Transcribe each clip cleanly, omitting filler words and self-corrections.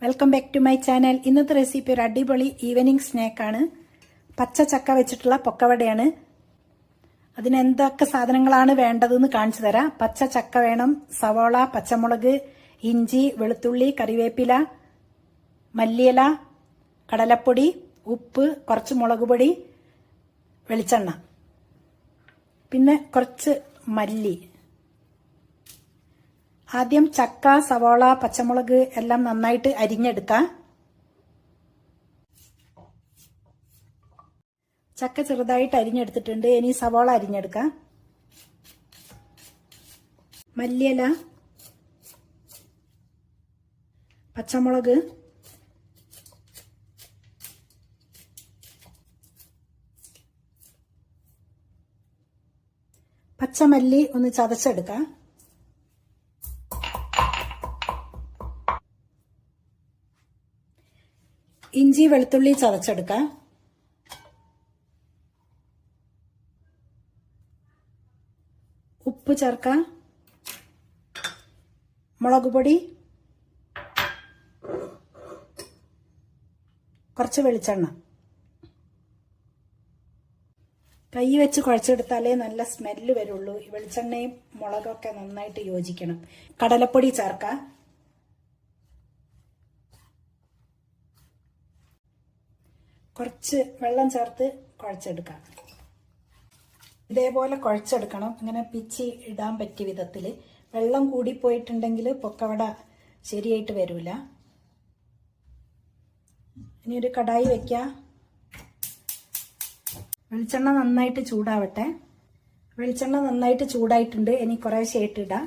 Welcome back to my channel. ഇന്നത്തെ recipe ഒരു അടിപൊളി ഈവനിങ് സ്നാക്കാണ്. പച്ച ചക്ക വെച്ചിട്ടുള്ള പൊക്കവടയാണ്. അതിന് എന്തൊക്കെ സാധനങ്ങളാണ് വേണ്ടതെന്ന് കാണിച്ചു തരാം. പച്ച ചക്ക വേണം, സവോള, പച്ചമുളക്, ഇഞ്ചി, വെളുത്തുള്ളി, കറിവേപ്പില, മല്ലിയില, കടലപ്പൊടി, ഉപ്പ്, കുറച്ച് മുളക് പൊടി, വെളിച്ചെണ്ണ, പിന്നെ കുറച്ച് മല്ലി. ആദ്യം ചക്ക, സവോള, പച്ചമുളക് എല്ലാം നന്നായിട്ട് അരിഞ്ഞെടുക്കാം. ചക്ക ചെറുതായിട്ട് അരിഞ്ഞെടുത്തിട്ടുണ്ട്. ഇനി സവോള അരിഞ്ഞെടുക്കാം. മല്ലിയില, പച്ചമുളക്, പച്ചമല്ലി ഒന്ന് ചതച്ചെടുക്കാം. ഇഞ്ചി, വെളുത്തുള്ളി ചതച്ചെടുക്കാം. ഉപ്പ് ചേർക്കാം. മുളക് പൊടി, കുറച്ച് വെളിച്ചെണ്ണ. കൈ വെച്ച് കുഴച്ചെടുത്താലേ നല്ല സ്മെല്ല് വരുള്ളൂ. വെളിച്ചെണ്ണയും മുളകൊക്കെ നന്നായിട്ട് യോജിക്കണം. കടലപ്പൊടി ചേർക്കാം. കുറച്ച് വെള്ളം ചേർത്ത് കുഴച്ചെടുക്കാം. ഇതേപോലെ കുഴച്ചെടുക്കണം. ഇങ്ങനെ പിച്ചി ഇടാൻ പറ്റിയ വിധത്തിൽ. വെള്ളം കൂടിപ്പോയിട്ടുണ്ടെങ്കിൽ പൊക്കവട ശരിയായിട്ട് വരില്ല. ഇനി ഒരു കടായി വെക്കാം. വെളിച്ചെണ്ണ നന്നായിട്ട് ചൂടാവട്ടെ. വെളിച്ചെണ്ണ നന്നായിട്ട് ചൂടായിട്ടുണ്ട്. ഇനി കുറേശ്ശെ ഇട്ടിടാം.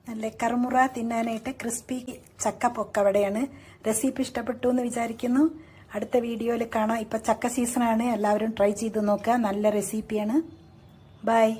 നല്ല കറുമുറ തിന്നാനായിട്ട് ക്രിസ്പി ചക്ക പൊക്കവടയാണ്. റെസിപ്പി ഇഷ്ടപ്പെട്ടു എന്ന് വിചാരിക്കുന്നു. അടുത്ത വീഡിയോയിൽ കാണാം. ഇപ്പം ചക്ക സീസണാണ്. എല്ലാവരും ട്രൈ ചെയ്ത് നോക്കുക. നല്ല റെസിപ്പിയാണ്. ബൈ.